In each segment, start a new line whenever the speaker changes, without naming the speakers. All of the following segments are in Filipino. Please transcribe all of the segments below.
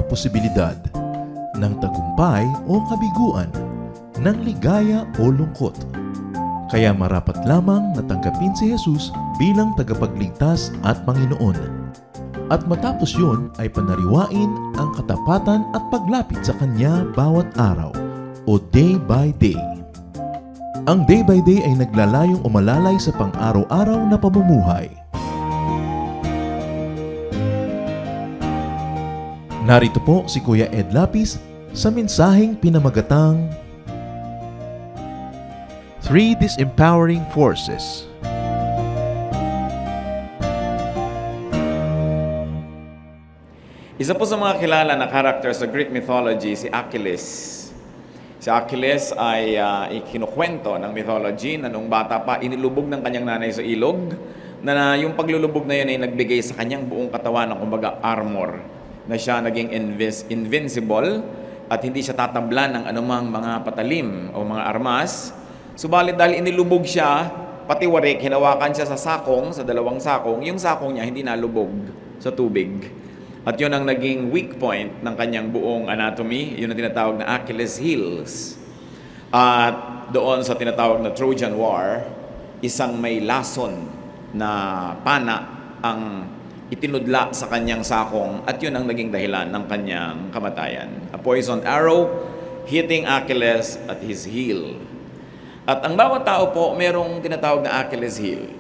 posibilidad ng tagumpay o kabiguan, ng ligaya o lungkot. Kaya marapat lamang na tanggapin si Jesus bilang tagapagligtas at Panginoon. At matapos yun ay panariwain ang katapatan at paglapit sa Kanya bawat araw o day by day. Ang day by day ay naglalayong umalalay sa pang-araw-araw na pamumuhay. Narito po si Kuya Ed Lapis sa mensaheng pinamagatang 3 Disempowering Forces.
Isa po sa mga kilala na character sa Greek mythology, si Achilles. Si Achilles ay ikinukwento ng mythology na nung bata pa, inilubog ng kanyang nanay sa ilog, na yung paglulubog na yun ay nagbigay sa kanyang buong katawan ng kumbaga armor, na siya naging invincible at hindi siya tatablan ng anumang mga patalim o mga armas. Subalit dahil inilubog siya, pati warik, hinawakan siya sa sakong, sa dalawang sakong, yung sakong niya hindi nalubog sa tubig. At yun ang naging weak point ng kanyang buong anatomy, yun ang tinatawag na Achilles heels. At doon sa tinatawag na Trojan War, isang may lason na pana ang itinudla sa kanyang sakong at yun ang naging dahilan ng kanyang kamatayan. A poisoned arrow hitting Achilles at his heel. At ang bawat tao po, merong tinatawag na Achilles heel.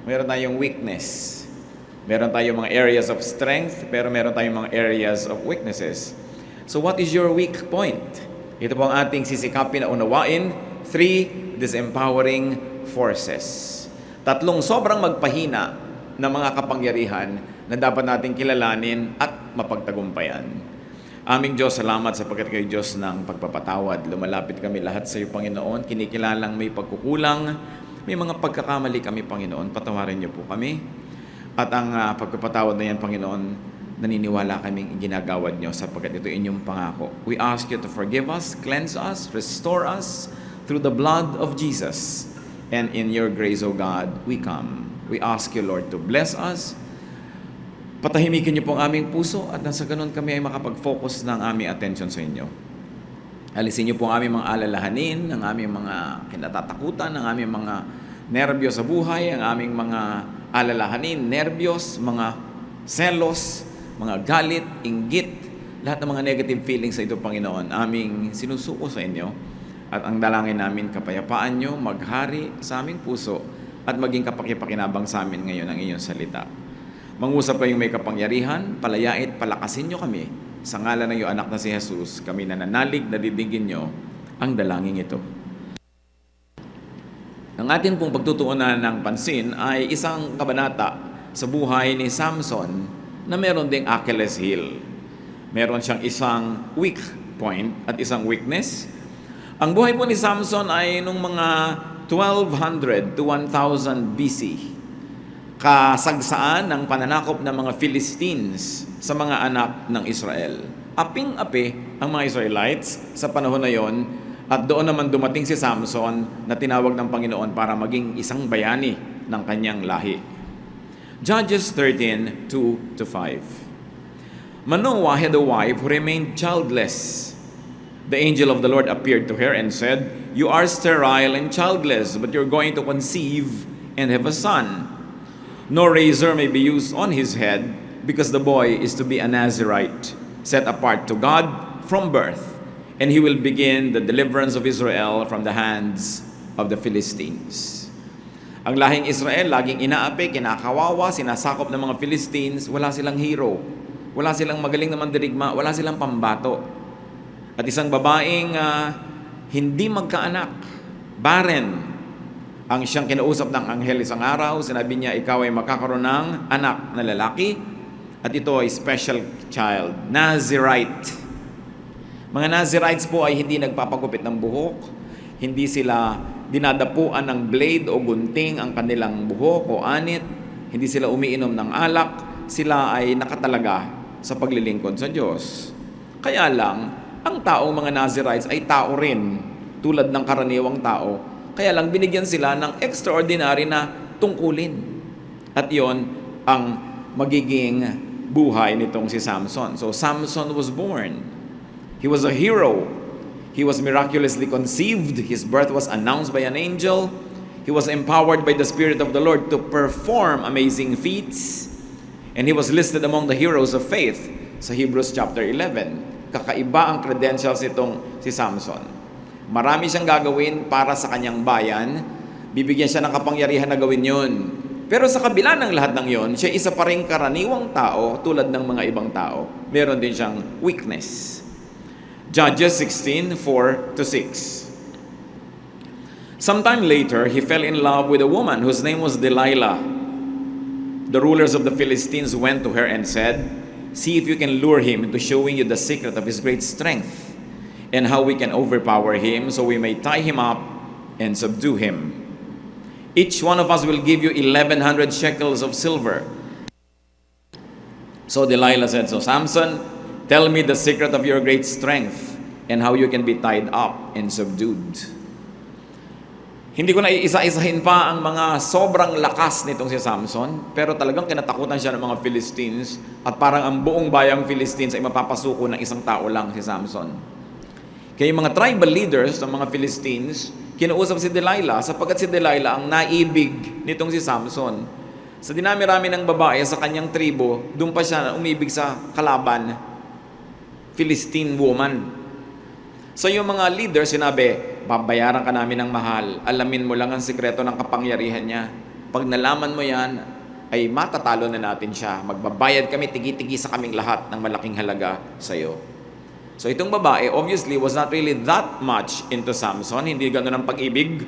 Meron tayong weakness. Meron tayong mga areas of strength, pero meron tayong mga areas of weaknesses. So what is your weak point? Ito po ang ating sisikapin na unawain, 3 disempowering forces. 3 sobrang magpahina na mga kapangyarihan na dapat nating kilalanin at mapagtagumpayan. Aming Diyos, salamat sapagkat kayo Diyos ng pagpapatawad. Lumalapit kami lahat sa iyo, Panginoon. Kinikilalang may pagkukulang, may mga pagkakamali kami, Panginoon. Patawarin niyo po kami. At ang pagpapatawad na yan, Panginoon, naniniwala kaming ginagawad niyo sapagkat ito inyong pangako. We ask you to forgive us, cleanse us, restore us through the blood of Jesus. And in your grace, O God, we come. We ask you, Lord, to bless us. Patahimikin niyo po ang aming puso at nasa ganun kami ay makapag-focus ng aming attention sa inyo. Alisin niyo po ang aming mga alalahanin, ang aming mga kinatatakutan, ang aming mga nerbyo sa buhay, ang aming mga alalahanin, nerbiyos, mga selos, mga galit, inggit, lahat ng mga negative feelings sa ito, Panginoon, aming sinusuko sa inyo. At ang dalangin namin, kapayapaan nyo, maghari sa aming puso at maging kapakipakinabang sa amin ngayon ang inyong salita. Mangusap kayong may kapangyarihan, palayait, palakasin nyo kami. Sa ngalan ng iyong anak na si Jesus, kami nananalig na dibigin nyo ang dalangin ito. Ang atin pong pagtutuunan ng pansin ay isang kabanata sa buhay ni Samson na meron ding Achilles heel. Meron siyang isang weak point at isang weakness. Ang buhay po ni Samson ay nung mga 1200 to 1000 BC. Kasagsaan ng pananakop ng mga Philistines sa mga anak ng Israel. Aping-api ang mga Israelites sa panahon na yon. At doon naman dumating si Samson na tinawag ng Panginoon para maging isang bayani ng kanyang lahi. Judges 13:2-5. Manoah had a wife who remained childless. The angel of the Lord appeared to her and said, "You are sterile and childless, but you're going to conceive and have a son. No razor may be used on his head, because the boy is to be a Nazirite, set apart to God from birth. And he will begin the deliverance of Israel from the hands of the Philistines." Ang lahing Israel, laging inaapi, kinakawawa, sinasakop ng mga Philistines, wala silang hero. Wala silang magaling na mandirigma, wala silang pambato. At isang babaeng hindi magkaanak, barren, ang siyang kinausap ng anghel isang araw, sinabi niya, ikaw ay magkakaroon ng anak na lalaki, at ito ay special child, Nazirite. Mga Nazirites po ay hindi nagpapagupit ng buhok, hindi sila dinadapuan ng blade o gunting ang kanilang buhok o anit, hindi sila umiinom ng alak, sila ay nakatalaga sa paglilingkod sa Diyos. Kaya lang, ang taong mga Nazirites ay tao rin, tulad ng karaniwang tao, kaya lang binigyan sila ng extraordinary na tungkulin. At yon ang magiging buhay nitong si Samson. So Samson was born. He was a hero. He was miraculously conceived. His birth was announced by an angel. He was empowered by the Spirit of the Lord to perform amazing feats. And he was listed among the heroes of faith sa Hebrews chapter 11. Kakaiba ang credentials nitong si Samson. Marami siyang gagawin para sa kanyang bayan. Bibigyan siya ng kapangyarihan na gawin yun. Pero sa kabila ng lahat ng yon, siya isa pa rin karaniwang tao tulad ng mga ibang tao. Meron din siyang weakness. Judges 16:4-6. Sometime later, he fell in love with a woman whose name was Delilah. The rulers of the Philistines went to her and said, "See if you can lure him into showing you the secret of his great strength and how we can overpower him so we may tie him up and subdue him. Each one of us will give you 1,100 shekels of silver." So Delilah said, "So Samson, tell me the secret of your great strength and how you can be tied up and subdued." Hindi ko na iisa-isahin pa ang mga sobrang lakas nitong si Samson, pero talagang kinatakutan siya ng mga Philistines at parang ang buong bayang Philistines ay mapapasuko ng isang tao lang, si Samson. Kaya yung mga tribal leaders ng mga Philistines, kinuusap si Delilah sapagkat si Delilah ang naibig nitong si Samson. Sa dinami-rami ng babae sa kanyang tribo, doon pa siya umibig sa kalaban, Philistine woman. So yung mga leaders sinabi, babayaran ka namin ng mahal, alamin mo lang ang sikreto ng kapangyarihan niya. Pag nalaman mo yan, ay matatalo na natin siya. Magbabayad kami, tigi-tigi sa kaming lahat ng malaking halaga sa iyo. So itong babae, obviously, was not really that much into Samson. Hindi gano'n ang pag-ibig,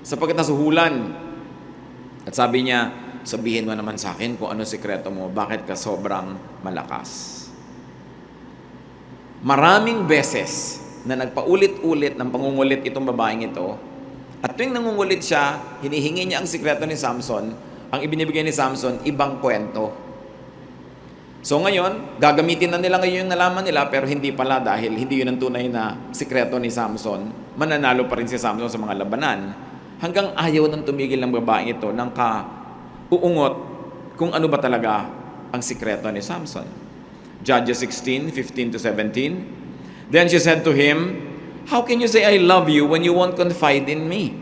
sapagkat nasuhulan. At sabi niya, sabihin mo naman sa akin kung ano sikreto mo, bakit ka sobrang malakas. Maraming beses na nagpaulit-ulit ng pangungulit itong babaeng ito. At tuwing nangungulit siya, hinihingi niya ang sikreto ni Samson. Ang ibinibigay ni Samson, ibang kwento. So ngayon, gagamitin na nila ngayon yung nalaman nila, pero hindi pala dahil hindi yun ang tunay na sikreto ni Samson. Mananalo pa rin si Samson sa mga labanan. Hanggang ayaw nang tumigil ng babaeng ito ng kauungot kung ano ba talaga ang sikreto ni Samson. Judges 16:15-17. Then she said to him, "How can you say I love you when you won't confide in me?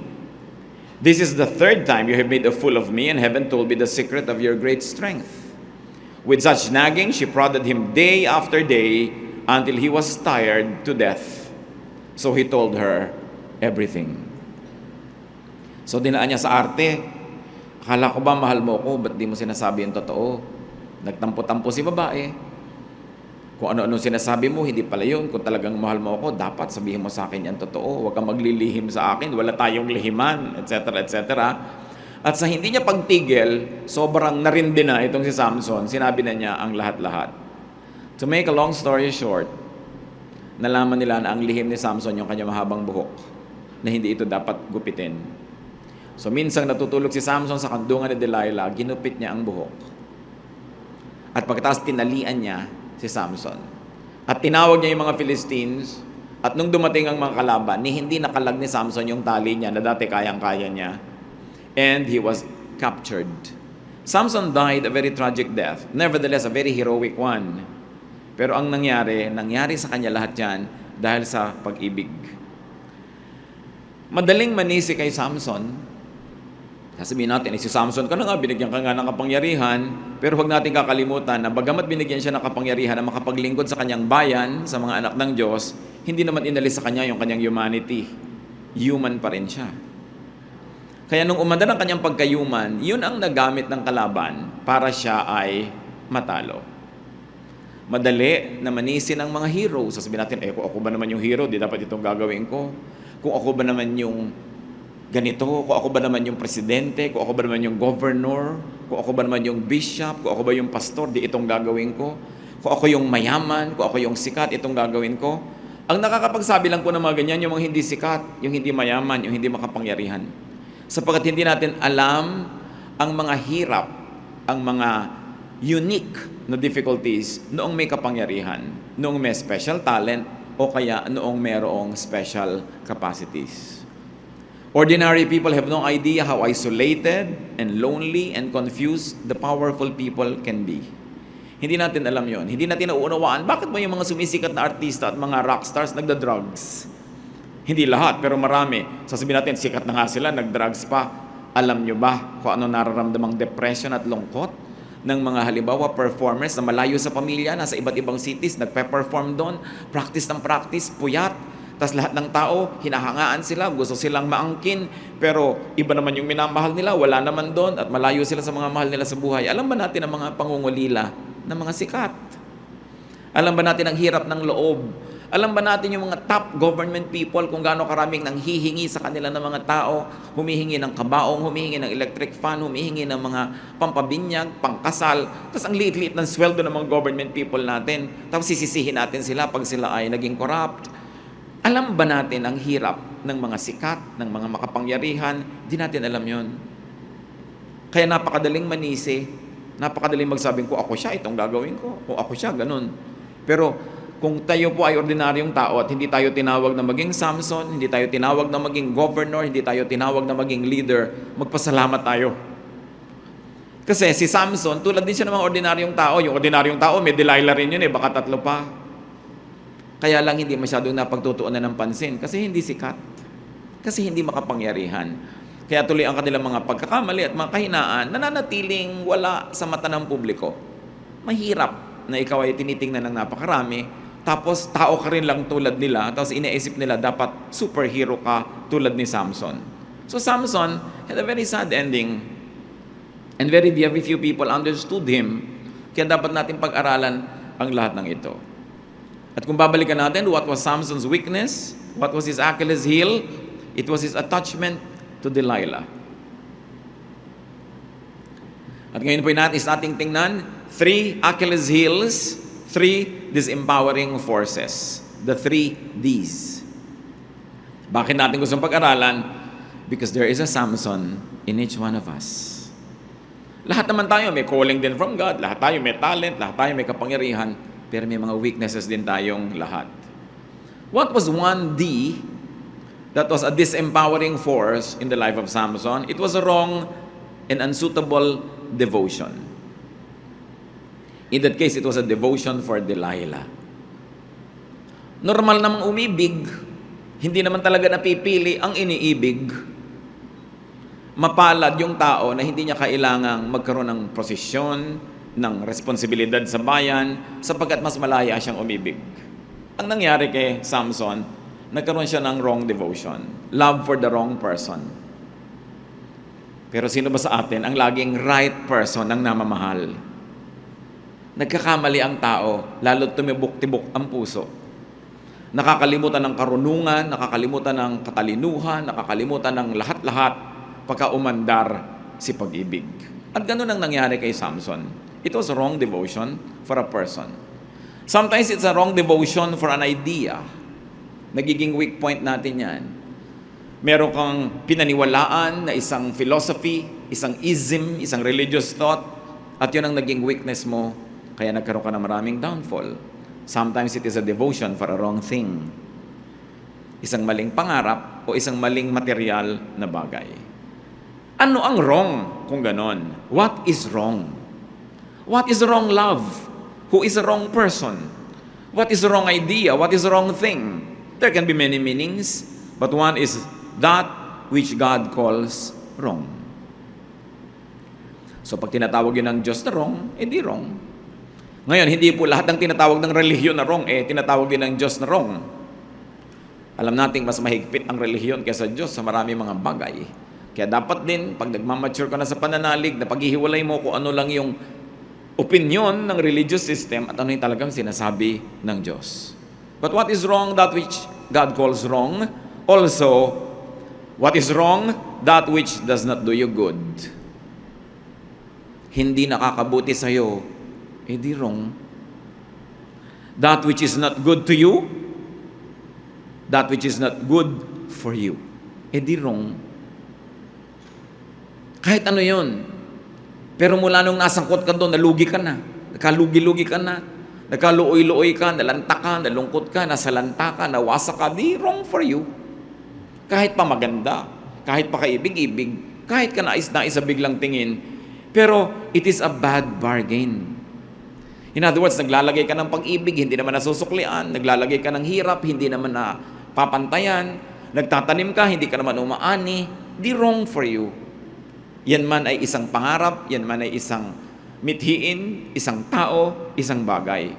This is the third time you have made a fool of me and haven't told me the secret of your great strength." With such nagging, she prodded him day after day until he was tired to death. So he told her everything. So dinaan niya sa arte. Akala ko ba mahal mo ko? Ba't di mo sinasabi yung totoo? Nagtampo-tampo si babae. Kung ano-ano sinasabi mo, hindi pala yun. Kung talagang mahal mo ako, dapat sabihin mo sa akin yan totoo. Huwag kang maglilihim sa akin. Wala tayong lihiman, etc., etc. At sa hindi niya pagtigil, sobrang narindi na itong si Samson. Sinabi na niya ang lahat-lahat. To make a long story short, nalaman nila na ang lihim ni Samson yung kanyang mahabang buhok, na hindi ito dapat gupitin. So minsan natutulog si Samson sa kandungan ni Delilah, ginupit niya ang buhok. At pagkatapos tinalian niya si Samson. At tinawag niya yung mga Philistines, at nung dumating ang mga kalaban, hindi nakalag ni Samson yung tali niya na dati kayang-kaya niya. And he was captured. Samson died a very tragic death. Nevertheless, a very heroic one. Pero ang nangyari sa kanya lahat yan dahil sa pag-ibig. Madaling manisi kay Samson. Sasabihin natin, si Samson ka na nga, binigyan ka nga ng kapangyarihan, pero huwag natin kakalimutan na bagamat binigyan siya ng kapangyarihan na makapaglingkod sa kanyang bayan, sa mga anak ng Diyos, hindi naman inalis sa kanya yung kanyang humanity. Human pa rin siya. Kaya nung umanda ng kanyang pagka-human, yun ang nagamit ng kalaban para siya ay matalo. Madali na manisin ang mga hero. Sasabihin natin, kung ako ba naman yung hero, di dapat itong gagawin ko. Kung ako ba naman yung ganito, kung ako ba naman yung presidente, kung ako ba naman yung governor, kung ako ba naman yung bishop, kung ako ba yung pastor, di itong gagawin ko. Kung ako yung mayaman, kung ako yung sikat, itong gagawin ko. Ang nakakapagsabi lang po ng mga ganyan, yung mga hindi sikat, yung hindi mayaman, yung hindi makapangyarihan. Sapagkat hindi natin alam ang mga hirap, ang mga unique na difficulties noong may kapangyarihan, noong may special talent, o kaya noong mayroong special capacities. Ordinary people have no idea how isolated and lonely and confused the powerful people can be. Hindi natin alam yon. Hindi natin nauunawaan. Bakit ba yung mga sumisikat na artista at mga rock stars nagda-drugs? Hindi lahat, pero marami. Sasabihin natin, sikat na nga sila, nag-drugs pa. Alam nyo ba kung ano nararamdamang depression at lungkot ng mga halimbawa performers na malayo sa pamilya, nasa iba't ibang cities, nagpe-perform doon, practice ng practice, puyat. Tapos lahat ng tao, hinahangaan sila, gusto silang maangkin, pero iba naman yung minamahal nila, wala naman doon, at malayo sila sa mga mahal nila sa buhay. Alam ba natin ang mga pangungulila ng mga sikat? Alam ba natin ang hirap ng loob? Alam ba natin yung mga top government people kung gaano karaming nanghihingi sa kanila ng mga tao, humihingi ng kabaong, humihingi ng electric fan, humihingi ng mga pampabinyag, pangkasal, tapos ang liit-liit ng sweldo ng mga government people natin, tapos sisisihin natin sila pag sila ay naging corrupt. Alam ba natin ang hirap ng mga sikat, ng mga makapangyarihan? Di natin alam yon. Kaya napakadaling manisi, napakadaling magsabing, kung ako siya, itong gagawin ko. Kung ako siya, ganun. Pero kung tayo po ay ordinaryong tao at hindi tayo tinawag na maging Samson, hindi tayo tinawag na maging governor, hindi tayo tinawag na maging leader, magpasalamat tayo. Kasi si Samson, tulad din siya ng mga ordinaryong tao. Yung ordinaryong tao, may Delilah rin yun baka 3 pa. Kaya lang hindi masyadong napagtutuunan ng pansin kasi hindi sikat. Kasi hindi makapangyarihan. Kaya tuloy ang kanilang mga pagkakamali at mga kahinaan nananatiling wala sa mata ng publiko. Mahirap na ikaw ay tinitingnan ng napakarami, tapos tao ka rin lang tulad nila, tapos iniisip nila dapat superhero ka tulad ni Samson. So Samson had a very sad ending and very few people understood him. Kaya dapat natin pag-aralan ang lahat ng ito. At kung babalikan natin, what was Samson's weakness? What was his Achilles heel? It was his attachment to Delilah. At ngayon po natin tingnan 3 Achilles heels, 3 disempowering forces. The 3 Ds. Bakit natin gustong pag-aralan? Because there is a Samson in each one of us. Lahat naman tayo may calling din from God, lahat tayo may talent, lahat tayo may kapangyarihan, pero may mga weaknesses din tayong lahat. What was one D that was a disempowering force in the life of Samson? It was a wrong and unsuitable devotion. In that case, it was a devotion for Delilah. Normal namang umibig, hindi naman talaga napipili ang iniibig. Mapalad yung tao na hindi niya kailangang magkaroon ng posisyon, ng responsibilidad sa bayan, sapagkat mas malaya siyang umibig. Ang nangyari kay Samson, nagkaroon siya ng wrong devotion. Love for the wrong person. Pero sino ba sa atin ang laging right person ang namamahal? Nagkakamali ang tao, lalo't tumibok-tibok ang puso. Nakakalimutan ng karunungan, nakakalimutan ng katalinuhan, nakakalimutan ng lahat-lahat pagka umandar si pag-ibig. At ganun ang nangyari kay Samson. It was a wrong devotion for a person. Sometimes it's a wrong devotion for an idea. Nagiging weak point natin yan. Meron kang pinaniwalaan na isang philosophy, isang ism, isang religious thought, at yun ang naging weakness mo, kaya nagkaroon ka ng maraming downfall. Sometimes it is a devotion for a wrong thing. Isang maling pangarap o isang maling material na bagay. Ano ang wrong kung ganon? What is wrong? What is the wrong love? Who is the wrong person? What is the wrong idea? What is the wrong thing? There can be many meanings, but one is that which God calls wrong. So pag tinatawag yun ng Diyos na wrong, di wrong. Ngayon, hindi po lahat ng tinatawag ng relihiyon na wrong, tinatawag din ng Diyos na wrong. Alam nating mas mahigpit ang relihiyon kaysa Diyos sa marami mga bagay. Kaya dapat din, pag nagmamature ka na sa pananalig, na paghihiwalay mo kung ano lang yung opinion ng religious system at ano yung talagang sinasabi ng Diyos. But what is wrong, that which God calls wrong? Also, what is wrong, that which does not do you good? Hindi nakakabuti sa'yo, di wrong. That which is not good to you, that which is not good for you, di wrong. Kahit ano yun. Pero mula nung nasangkot ka doon, nalugi ka na. Nakalugi-lugi ka na. Nakaluoy-luoy ka, nalanta ka, nalungkot ka, nasalanta ka, nawasa ka, di wrong for you. Kahit pa maganda, kahit pa kaibig-ibig, kahit ka nais-nais sa biglang tingin, pero it is a bad bargain. In other words, naglalagay ka ng pag-ibig, hindi naman nasusuklian. Naglalagay ka ng hirap, hindi naman na papantayan. Nagtatanim ka, hindi ka naman umaani. Di wrong for you. Yan man ay isang pangarap, yan man ay isang mithiin, isang tao, isang bagay.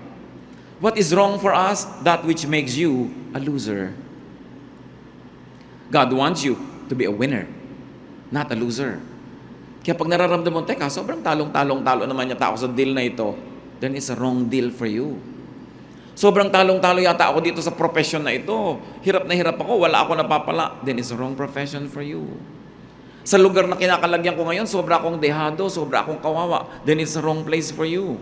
What is wrong for us? That which makes you a loser. God wants you to be a winner, not a loser. Kaya pag nararamdaman mo, teka, sobrang talong-talo naman yung tao sa deal na ito, then it's a wrong deal for you. Sobrang talong-talo yata ako dito sa profession na ito. Hirap na hirap ako, wala ako napapala. Then it's a wrong profession for you. Sa lugar na kinakalagyan ko ngayon, sobra akong dehado, sobra akong kawawa. Then it's a wrong place for you.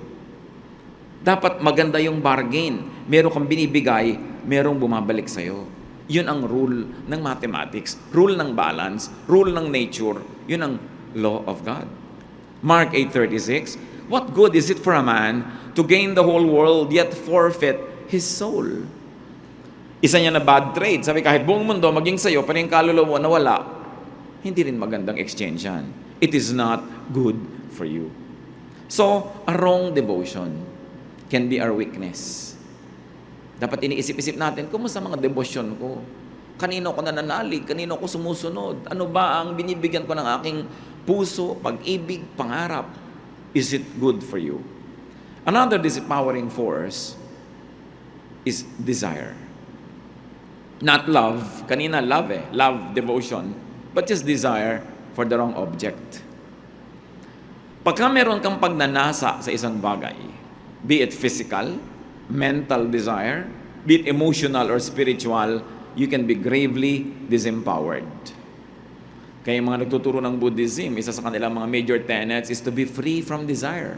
Dapat maganda yung bargain. Meron kang binibigay, merong bumabalik sa'yo. Yun ang rule ng mathematics, rule ng balance, rule ng nature. Yun ang law of God. Mark 8:36, what good is it for a man to gain the whole world yet forfeit his soul? Isa niya na bad trade. Sabi, kahit buong mundo maging sa'yo, pero yung kaluluwa mo nawala, hindi rin magandang exchange yan. It is not good for you. So, a wrong devotion can be our weakness. Dapat iniisip-isip natin, kumusta mga devotion ko? Kanino ko nananalig? Kanino ko sumusunod? Ano ba ang binibigyan ko ng aking puso, pag-ibig, pangarap? Is it good for you? Another disempowering force is desire. Not love. Kanina love love, devotion. But just desire for the wrong object. Pagka meron kang pagnanasa sa isang bagay, be it physical, mental desire, be it emotional or spiritual, you can be gravely disempowered. Kaya yung mga nagtuturo ng Buddhism, isa sa kanilang mga major tenets is to be free from desire.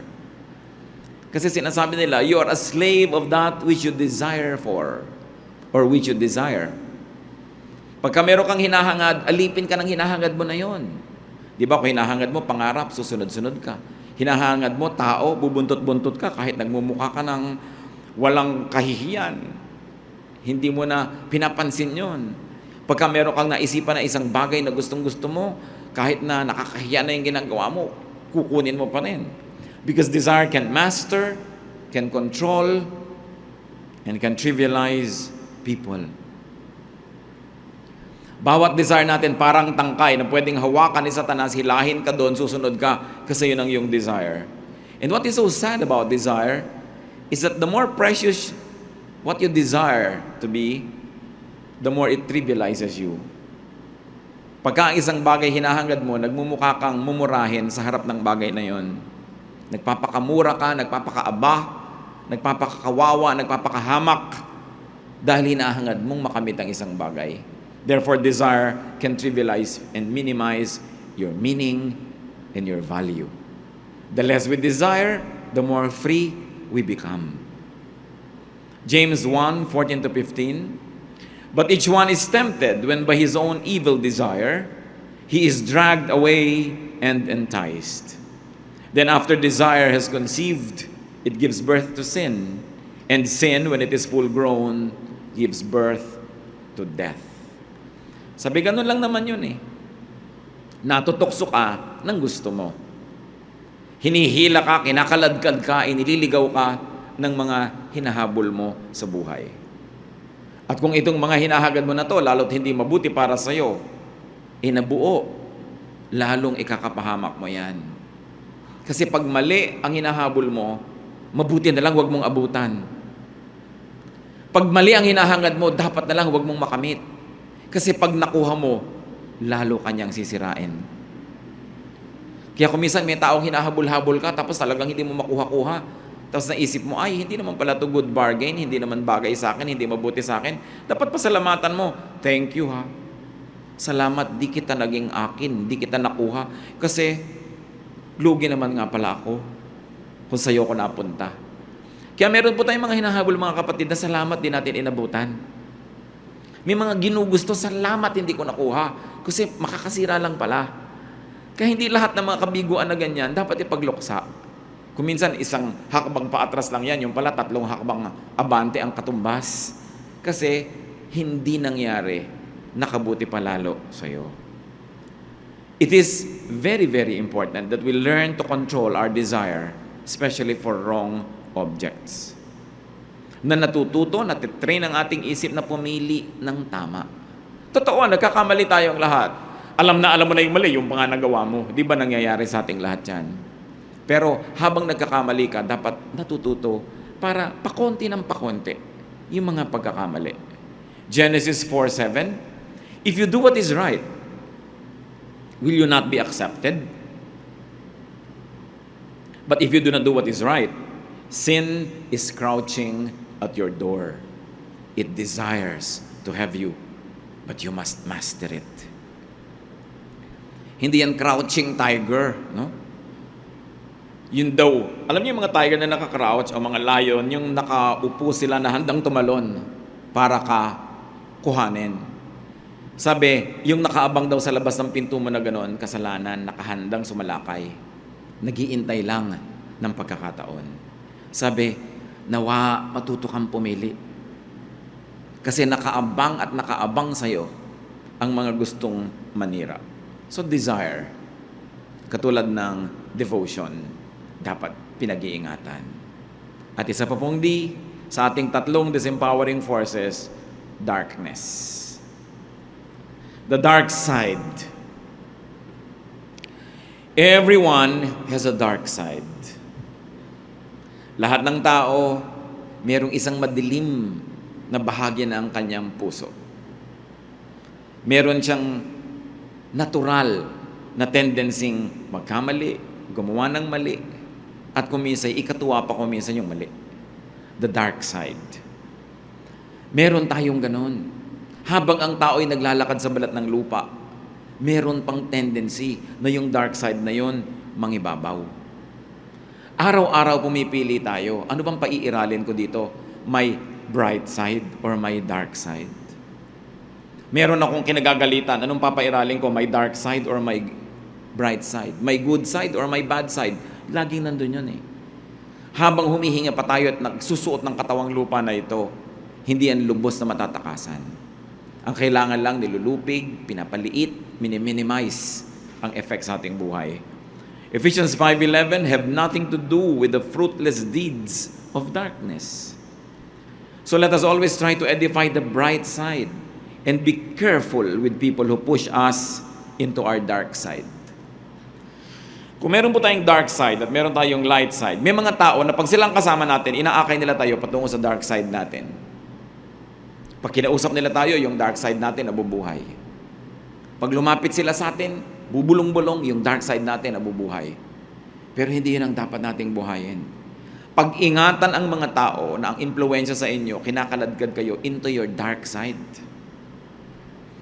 Kasi sinasabi nila, you are a slave of that which you desire for, or which you desire. Pagka meron kang hinahangad, alipin ka ng hinahangad mo na yon. Di ba, kung hinahangad mo, pangarap, susunod-sunod ka. Hinahangad mo, tao, bubuntot-buntot ka kahit nagmumukha ka ng walang kahihiyan. Hindi mo na pinapansin yon. Pagka meron kang naisipan na isang bagay na gustong-gusto mo, kahit na nakakahiya na yung ginagawa mo, kukunin mo pa rin. Because desire can master, can control, and can trivialize people. Bawat desire natin parang tangkay na pwedeng hawakan ni Satanas, hilahin ka doon, susunod ka, kasi yun ang iyong desire. And what is so sad about desire is that the more precious what you desire to be, the more it trivializes you. Pagka ang isang bagay hinahangad mo, nagmumukha kang mumurahin sa harap ng bagay na yon. Nagpapakamura ka, nagpapakaaba, nagpapakakawawa, nagpapakahamak dahil hinahangad mong makamit ang isang bagay. Therefore, desire can trivialize and minimize your meaning and your value. The less we desire, the more free we become. James 1:14-15, but each one is tempted when by his own evil desire he is dragged away and enticed. Then after desire has conceived, it gives birth to sin, and sin, when it is full grown, gives birth to death. Sabi, ganun lang naman yun eh. Natutokso ka ng gusto mo. Hinihila ka, kinakaladkad ka, inililigaw ka ng mga hinahabol mo sa buhay. At kung itong mga hinahagad mo na to, lalo't hindi mabuti para sa'yo, inabuo, lalong ikakapahamak mo yan. Kasi pag mali ang hinahabol mo, mabuti na lang huwag mong abutan. Pag mali ang hinahangad mo, dapat na lang huwag mong makamit. Kasi pag nakuha mo, lalo kanyang sisirain. Kaya kung minsan may taong hinahabol-habol ka, tapos talagang hindi mo makuha-kuha, tapos naisip mo, ay, hindi naman pala to good bargain, hindi naman bagay sa akin, hindi mabuti sa akin, dapat pasalamatan mo, thank you ha. Salamat, di kita naging akin, di kita nakuha, kasi lugi naman nga pala ako kung sa'yo ko napunta. Kaya meron po tayong mga hinahabol mga kapatid na salamat din natin inabutan. May mga ginugusto, salamat hindi ko nakuha kasi makakasira lang pala. Kaya hindi lahat ng mga kabiguan na ganyan dapat ipagluksa. Kung minsan isang hakbang paatras lang yan, yung pala 3 hakbang abante ang katumbas. Kasi hindi nangyari, nakabuti palalo sa'yo. It is very, very important that we learn to control our desire, especially for wrong objects. Na natututo, natitrain ang ating isip na pumili ng tama. Totoo, nagkakamali tayong lahat. Alam mo na yung mali, yung mga nagawa mo. Di ba nangyayari sa ating lahat yan? Pero habang nagkakamali ka, dapat natututo para pakonti ng pakonti yung mga pagkakamali. Genesis 4:7, if you do what is right, will you not be accepted? But if you do not do what is right, sin is crouching at your door. It desires to have you, but you must master it. Hindi yan crouching tiger, no? Yun daw, alam niyo yung mga tiger na naka-crouch o mga lion, yung nakaupo sila na handang tumalon para ka kuhanin. Sabi, yung nakaabang daw sa labas ng pinto mo na gano'n, kasalanan, nakahandang sumalakay. Nag-iintay lang ng pagkakataon. Sabi, nawa matuto kang pumili. Kasi nakaabang sa'yo ang mga gustong manira. So desire, katulad ng devotion, dapat pinag-iingatan. At isa pa pong D, sa ating tatlong disempowering forces, darkness. The dark side. Everyone has a dark side. Lahat ng tao, mayroong isang madilim na bahagi ng kanyang puso. Meron siyang natural na tendencing magkamali, gumawa ng mali, at kumisay, ikatuwa pa kuminsan yung mali. The dark side. Meron tayong ganon. Habang ang tao ay naglalakad sa balat ng lupa, meron pang tendency na yung dark side na yun, mangibabaw. Araw-araw pumipili tayo. Ano bang paiiralin ko dito? My bright side or my dark side? Meron akong kinagagalitan. Anong papairalin ko? My dark side or my bright side? My good side or my bad side? Laging nandun yun eh. Habang humihinga pa tayo at nagsusuot ng katawang lupa na ito, hindi yan lubos na matatakasan. Ang kailangan lang nilulupig, pinapaliit, minimize ang effect sa ating buhay. Ephesians 5:11, have nothing to do with the fruitless deeds of darkness. So let us always try to edify the bright side and be careful with people who push us into our dark side. Kung meron po tayong dark side at meron tayong light side, may mga tao na pag silang kasama natin, inaakay nila tayo patungo sa dark side natin. Pag kinausap nila tayo, yung dark side natin nabubuhay. Pag lumapit sila sa atin, bubulong-bulong, yung dark side natin nabubuhay. Pero hindi yun ang dapat nating buhayin. Pag-ingatan ang mga tao na ang impluwensya sa inyo, kinakaladkad kayo into your dark side.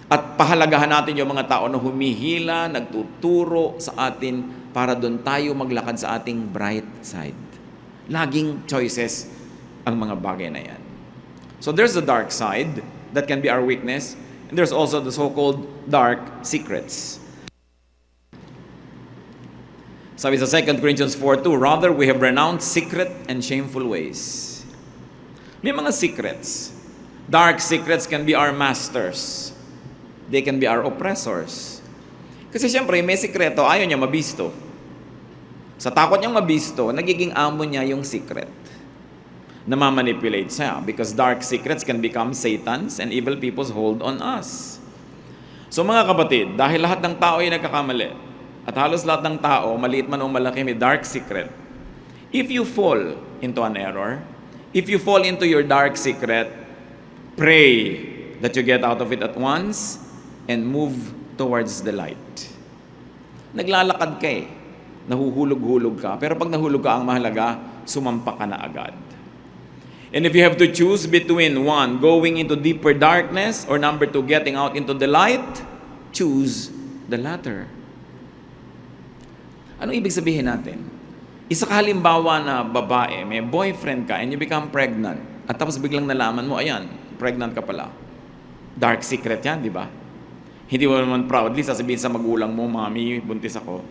At pahalagahan natin yung mga tao na humihila, nagtuturo sa atin para doon tayo maglakad sa ating bright side. Laging choices ang mga bagay na yan. So there's the dark side that can be our weakness, and there's also the so-called dark secrets. Sabi sa 2 Corinthians 4:2, rather we have renounced secret and shameful ways. May mga secrets. Dark secrets can be our masters. They can be our oppressors. Kasi siyempre, may sikreto, ayaw niya mabisto. Sa takot niyang mabisto, nagiging amo niya yung secret. Namamanipulate siya because dark secrets can become Satan's and evil people's hold on us. So mga kapatid, dahil lahat ng tao ay nagkakamali, at halos lahat ng tao, maliit man o malaki, may dark secret. If you fall into an error, if you fall into your dark secret, pray that you get out of it at once and move towards the light. Naglalakad ka eh. Nahuhulog-hulog ka. Pero pag nahulog ka, ang mahalaga, sumampa ka na agad. And if you have to choose between one, going into deeper darkness, or number two, getting out into the light, choose the latter. Ano ibig sabihin natin? Isa ka halimbawa na babae, may boyfriend ka, and you become pregnant, at tapos biglang nalaman mo, ayan, pregnant ka pala. Dark secret yan, di ba? Hindi mo naman proudly sasabihin sa magulang mo, mami, buntis ako.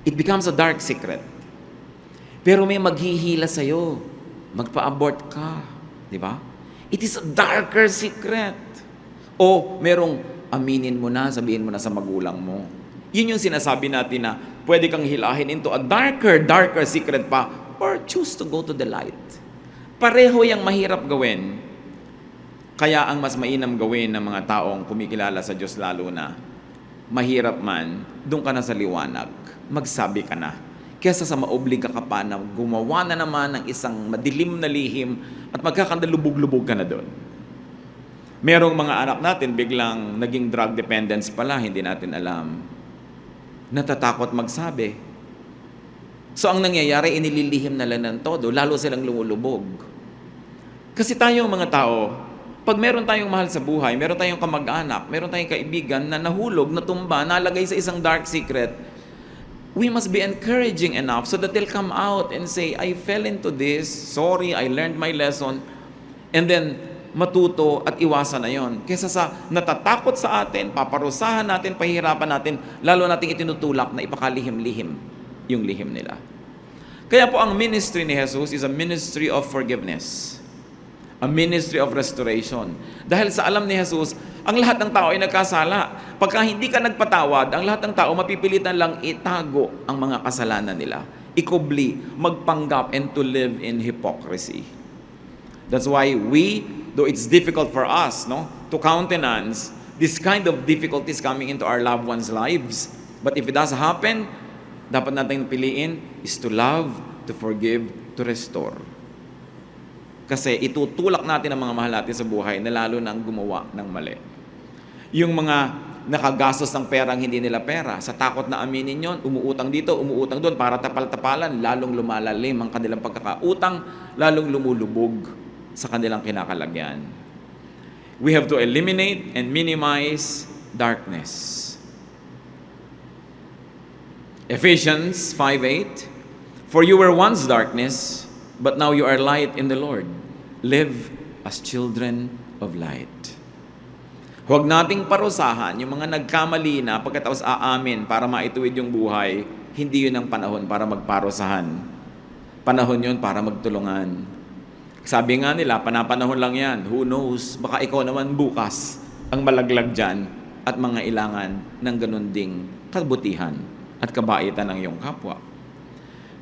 It becomes a dark secret. Pero may maghihila sa'yo. Magpa-abort ka. Di ba? It is a darker secret. O merong aminin mo na, sabihin mo na sa magulang mo. Yun yung sinasabi natin na pwede kang hilahin into a darker secret pa or choose to go to the light. Pareho yung mahirap gawin. Kaya ang mas mainam gawin ng mga taong kumikilala sa Diyos lalo na, mahirap man, doon ka na sa liwanag. Magsabi ka na. Kesa sa maobliga ka pa na gumawa na naman ng isang madilim na lihim at magkakandalubog-lubog ka na doon. Merong mga anak natin biglang naging drug dependence pala, hindi natin alam. Natatakot magsabi. So ang nangyayari, inililihim na lang ng todo, lalo silang lumulubog. Kasi tayong mga tao, pag meron tayong mahal sa buhay, meron tayong kamag-anak, meron tayong kaibigan na nahulog, natumba, nalagay sa isang dark secret, we must be encouraging enough so that they'll come out and say, I fell into this, sorry, I learned my lesson, and then matuto at iwasan na yon. Kesa sa natatakot sa atin, paparusahan natin, pahihirapan natin, lalo nating itinutulak na ipakalihim-lihim yung lihim nila. Kaya po ang ministry ni Jesus is a ministry of forgiveness. A ministry of restoration. Dahil sa alam ni Jesus, ang lahat ng tao ay nagkasala. Pagka hindi ka nagpatawad, ang lahat ng tao mapipilitan lang itago ang mga kasalanan nila. Ikubli, magpanggap, and to live in hypocrisy. That's why we, though it's difficult for us, to countenance this kind of difficulties coming into our loved ones' lives. But if it does happen, dapat natin piliin is to love, to forgive, to restore. Kasi itutulak natin ang mga mahal natin sa buhay na lalo nang gumawa ng mali. Yung mga nakagastos ng perang hindi nila pera, sa takot na aminin yon, umuutang dito, umuutang doon, para tapal-tapalan, lalong lumalalim ang kanilang pagkakautang, lalong lumulubog sa kanilang kinakalagyan. We have to eliminate and minimize darkness. Ephesians 5:8, for you were once darkness, but now you are light in the Lord. Live as children of light. Huwag nating parusahan yung mga nagkamali na pagkatapos aamin para maituwid yung buhay. Hindi yun ang panahon para magparusahan. Panahon yun para magtulungan. Sabi nga nila, panapanahon lang yan. Who knows? Baka ikaw naman bukas ang malaglag dyan at mga ilangan ng ganun ding kabutihan at kabaitan ng iyong kapwa.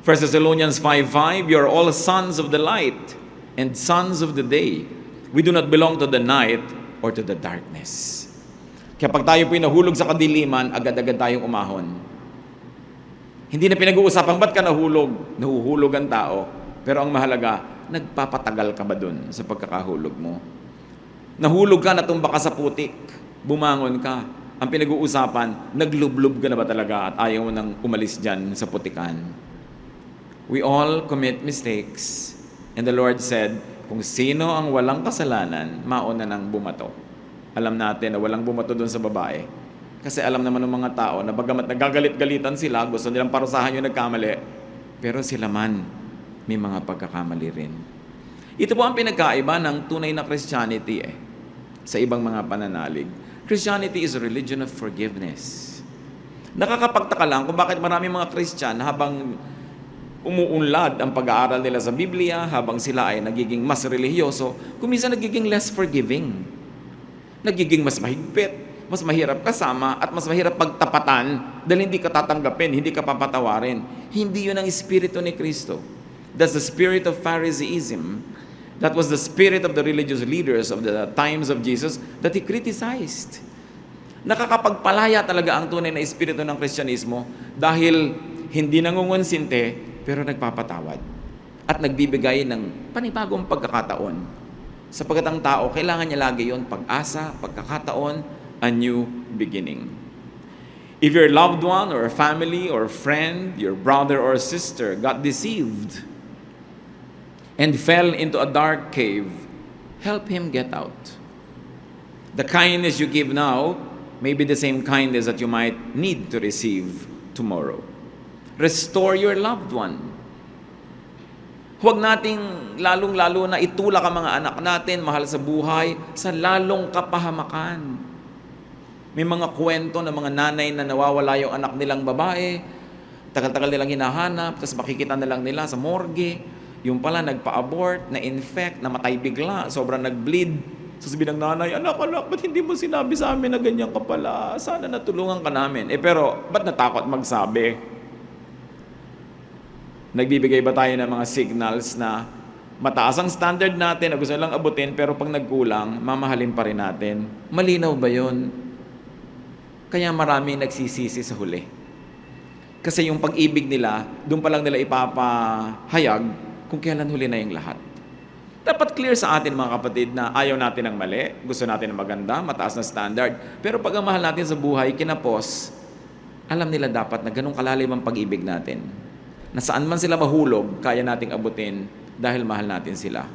1 Thessalonians 5:5, you are all sons of the light and sons of the day. We do not belong to the night or to the darkness. Kaya pag tayo po'y nahulog sa kadiliman, agad-agad tayong umahon. Hindi na pinag-uusapan, ba't ka nahulog? Nahuhulog ang tao. Pero ang mahalaga, nagpapatagal ka ba dun sa pagkakahulog mo? Nahulog ka, natumba ka sa putik, bumangon ka. Ang pinag-uusapan, naglublob ka na ba talaga at ayaw mo nang umalis dyan sa putikan? We all commit mistakes. And the Lord said, kung sino ang walang kasalanan, mauna nang bumato. Alam natin na walang bumato doon sa babae. Kasi alam naman ng mga tao na bagamat nagagalit-galitan sila, gusto nilang parusahan yung nagkamali, pero sila man may mga pagkakamali rin. Ito po ang pinagkaiba ng tunay na Christianity sa ibang mga pananalig. Christianity is a religion of forgiveness. Nakakapagtaka lang kung bakit maraming mga Christian habang umuunlad ang pag-aaral nila sa Biblia, habang sila ay nagiging mas relihiyoso, kuminsan nagiging less forgiving. Nagiging mas mahigpit, mas mahirap kasama, at mas mahirap pagtapatan dahil hindi ka tatanggapin, hindi ka papatawarin. Hindi yun ang espiritu ni Kristo. That's the spirit of Phariseeism. That was the spirit of the religious leaders of the times of Jesus that He criticized. Nakakapagpalaya talaga ang tunay na espiritu ng Kristyanismo dahil hindi nangungonsinte, pero nagpapatawad at nagbibigay ng panibagong pagkakataon. Sapagkat ang tao, kailangan niya lagi yon, pag-asa, pagkakataon, a new beginning. If your loved one or family or friend, your brother or sister got deceived and fell into a dark cave, help him get out. The kindness you give now may be the same kindness that you might need to receive tomorrow. Restore your loved one. Huwag nating lalong-lalo na itulak ang mga anak natin, mahal sa buhay, sa lalong kapahamakan. May mga kwento ng mga nanay na nawawala yung anak nilang babae, tagal-tagal nilang hinahanap, tapos makikita na lang nila sa morgue, yung pala nagpa-abort, na-infect, namatay bigla, sobrang nag-bleed. Sasabihin ng nanay, anak, ba't hindi mo sinabi sa amin na ganyan ka pala? Sana natulungan ka namin. Pero, ba't natakot magsabi? Nagbibigay ba tayo ng mga signals na mataas ang standard natin na gusto lang abutin, pero pag nagkulang, mamahalin pa rin natin? Malinaw ba yun? Kaya maraming nagsisisi sa huli. Kasi yung pag-ibig nila, doon pa lang nila ipapahayag kung kailan huli na yung lahat. Dapat clear sa atin mga kapatid na ayaw natin ng mali, gusto natin ng maganda, mataas na standard. Pero pag ang mahal natin sa buhay, kinapos, alam nila dapat na ganun kalalim ang pag-ibig natin. Na saan man sila mahulog, kaya nating abutin dahil mahal natin sila.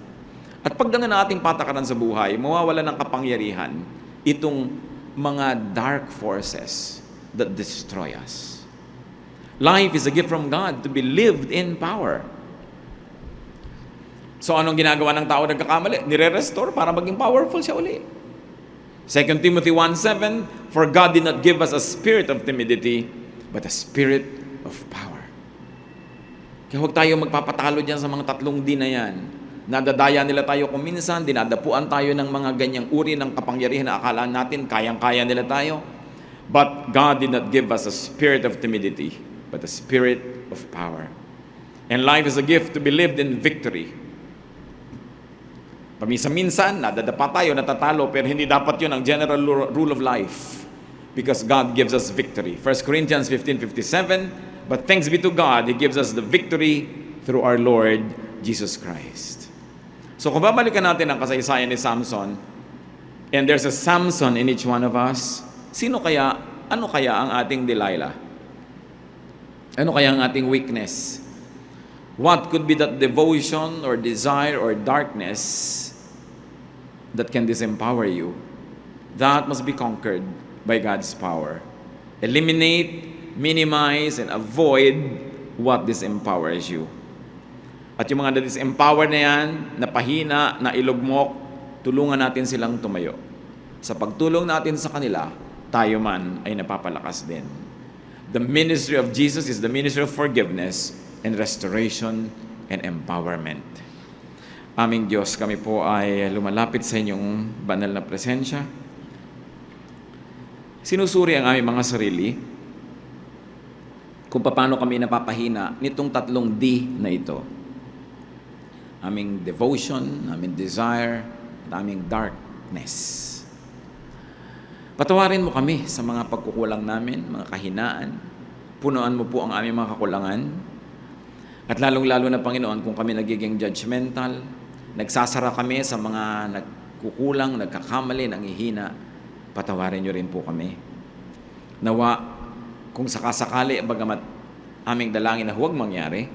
At pag ganun ang ating patakaran sa buhay, mawawala ng kapangyarihan itong mga dark forces that destroy us. Life is a gift from God to be lived in power. So anong ginagawa ng tao nagkakamali? Nire-restore para maging powerful siya uli. 2 Timothy 1:7, "For God did not give us a spirit of timidity, but a spirit of power." Kaya huwag tayo magpapatalo dyan sa mga tatlong D na yan. Nadadaya nila tayo kung minsan, dinadapuan tayo ng mga ganyang uri ng kapangyarihan na akala natin, kayang-kaya nila tayo. But God did not give us a spirit of timidity, but a spirit of power. And life is a gift to be lived in victory. Paminsan-minsan, nadadapa tayo, natatalo, pero hindi dapat yun ang general rule of life. Because God gives us victory. 1 Corinthians 15:57, "But thanks be to God, He gives us the victory through our Lord Jesus Christ." So kung babalikan natin ang kasaysayan ni Samson, and there's a Samson in each one of us, ano kaya ang ating Delilah? Ano kaya ang ating weakness? What could be that devotion or desire or darkness that can disempower you? That must be conquered by God's power. Eliminate, minimize, and avoid what disempowers you. At yung mga na-disempower na yan, napahina, nailugmok, tulungan natin silang tumayo. Sa pagtulong natin sa kanila, tayo man ay napapalakas din. The ministry of Jesus is the ministry of forgiveness and restoration and empowerment. Aming Diyos, kami po ay lumalapit sa inyong banal na presensya. Sinusuri ang aming mga sarili kung paano kami napapahina nitong tatlong D na ito. Aming devotion, aming desire, at aming darkness. Patawarin mo kami sa mga pagkukulang namin, mga kahinaan. Punuan mo po ang aming mga kakulangan. At lalong-lalo na, Panginoon, kung kami nagiging judgmental, nagsasara kami sa mga nagkukulang, nagkakamali, nangihina, patawarin niyo rin po kami. Nawa, kung sakasakali, bagamat aming dalangin na huwag mangyari,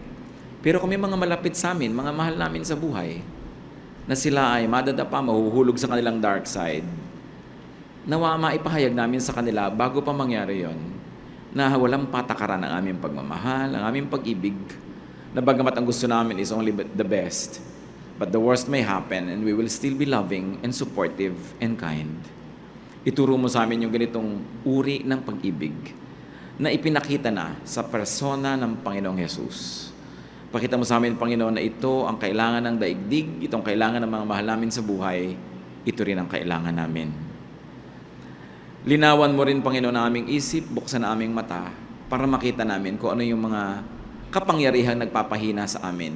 pero kami mga malapit sa amin, mga mahal namin sa buhay, na sila ay madadapa, mahuhulog sa kanilang dark side, nawa maipahayag namin sa kanila bago pa mangyari yon, na walang patakaran ang aming pagmamahal, ang aming pag-ibig, na bagamat ang gusto namin is only the best, but the worst may happen and we will still be loving and supportive and kind. Ituro mo sa amin yung ganitong uri ng pag-ibig na ipinakita na sa persona ng Panginoong Jesus. Pakita mo sa amin, Panginoon, na ito ang kailangan ng daigdig, itong kailangan ng mga mahal namin sa buhay, ito rin ang kailangan namin. Linawan mo rin, Panginoon, ang aming isip, buksan ang aming mata, para makita namin kung ano yung mga kapangyarihang nagpapahina sa amin.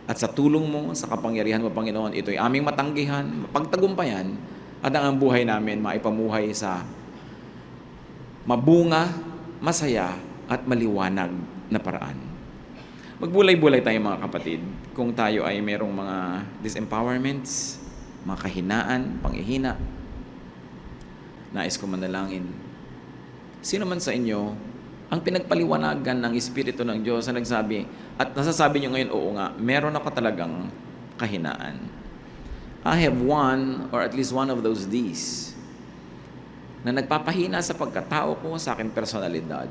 At sa tulong mo, sa kapangyarihan mo, Panginoon, ito'y aming matanggihan, mapagtagumpayan, at ang buhay namin maipamuhay sa mabunga, masaya, at maliwanag na paraan. Magbulay-bulay tayo mga kapatid kung tayo ay merong mga disempowerments, mga kahinaan, panghihina. Nais ko manalangin. Sino man sa inyo ang pinagpaliwanagan ng Espiritu ng Diyos na nagsabi, at nasasabi nyo ngayon, oo nga, meron ako talagang kahinaan. I have one or at least one of those D's na nagpapahina sa pagkatao ko, sa aking personalidad.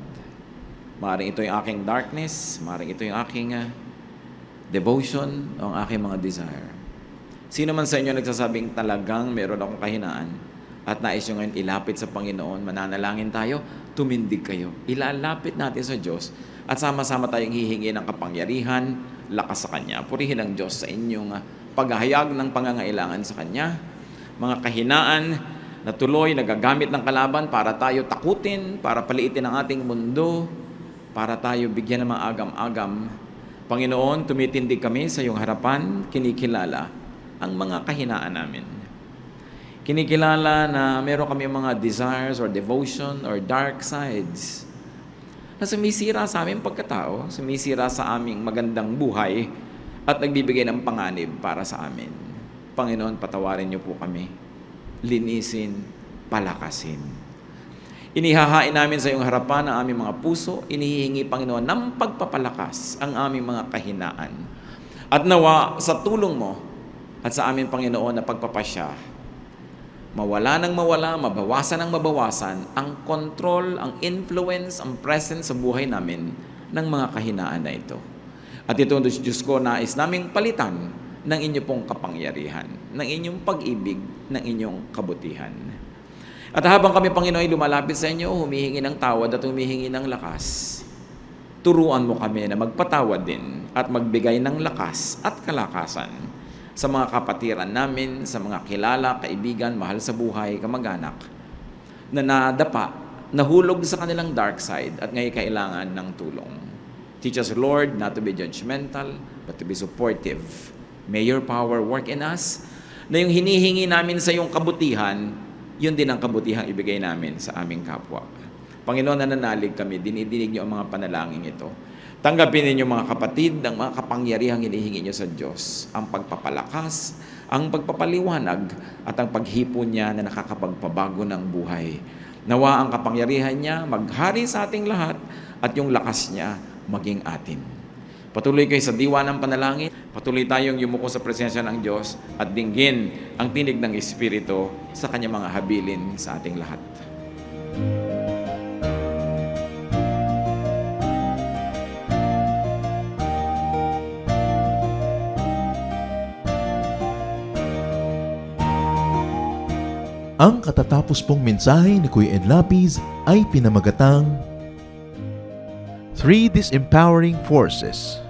Maaaring ito yung aking darkness, maaaring ito yung aking devotion, o ang aking mga desire. Sino man sa inyo nagsasabing talagang meron akong kahinaan at nais nyo ngayon ilapit sa Panginoon, mananalangin tayo, tumindig kayo. Ilalapit natin sa Diyos at sama-sama tayong hihingi ng kapangyarihan, lakas sa Kanya. Purihin ang Diyos sa inyong paghahayag ng pangangailangan sa Kanya. Mga kahinaan na tuloy nagagamit ng kalaban para tayo takutin, para paliitin ang ating mundo, para tayo bigyan ng mga agam-agam Panginoon, tumitindig kami sa iyong harapan, kinikilala ang mga kahinaan namin. Kinikilala na meron kami mga desires or devotion or dark sides na sumisira sa aming pagkatao, sumisira sa aming magandang buhay at nagbibigay ng panganib para sa amin. Panginoon, patawarin niyo po kami. Linisin, palakasin. Inihahain namin sa iyong harapan ang aming mga puso, inihihingi, Panginoon, ng pagpapalakas ang aming mga kahinaan. At nawa sa tulong mo at sa aming Panginoon na pagpapasya, mawala ng mawala, mabawasan ng mabawasan ang control, ang influence, ang presence sa buhay namin ng mga kahinaan na ito. At ito, Diyos ko, nais naming palitan ng inyong pong kapangyarihan, ng inyong pag-ibig, ng inyong kabutihan. At habang kami, Panginoon, ay lumalapit sa inyo, humihingi ng tawad at humihingi ng lakas, turuan mo kami na magpatawad din at magbigay ng lakas at kalakasan sa mga kapatiran namin, sa mga kilala, kaibigan, mahal sa buhay, kamag-anak, na nadapa, nahulog sa kanilang dark side at ngayon kailangan ng tulong. Teach us, Lord, not to be judgmental, but to be supportive. May your power work in us, na yung hinihingi namin sa iyong kabutihan, yun din ang kabutihang ibigay namin sa aming kapwa. Panginoon, nananalig kami, dinidinig niyo ang mga panalangin ito. Tanggapin ninyo mga kapatid ang mga kapangyarihang hinihingi niyo sa Diyos, ang pagpapalakas, ang pagpapaliwanag, at ang paghipon niya na nakakapagpabago ng buhay. Nawa ang kapangyarihan niya maghari sa ating lahat at yung lakas niya maging atin. Patuloy kayo sa diwa ng panalangin, patuloy tayong yumuko sa presensya ng Diyos at dinggin ang tinig ng Espiritu sa kanyang mga habilin sa ating lahat.
Ang katatapos pong mensahe ni Kuya Ed Lapiz ay pinamagatang 3 Disempowering Forces.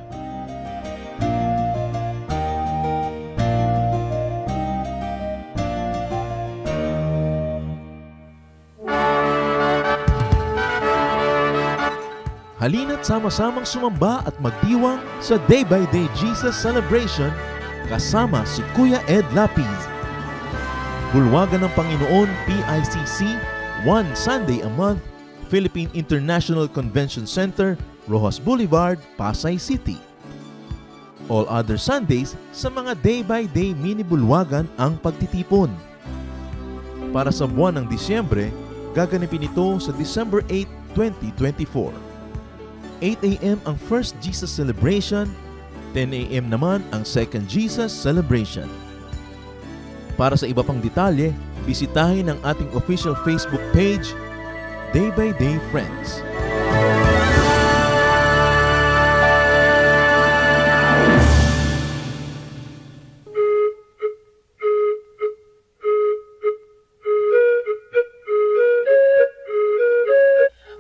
Halina't sama-samang sumamba at magdiwang sa Day by Day Jesus Celebration kasama si Kuya Ed Lapiz. Bulwagan ng Panginoon PICC, one Sunday a month, Philippine International Convention Center, Rojas Boulevard, Pasay City. All other Sundays sa mga day-by-day mini-bulwagan ang pagtitipon. Para sa buwan ng Disyembre, gaganapin ito sa December 8, 2024. 8 a.m. ang First Jesus Celebration, 10 a.m. naman ang Second Jesus Celebration. Para sa iba pang detalye, bisitahin ang ating official Facebook page, Day by Day Friends.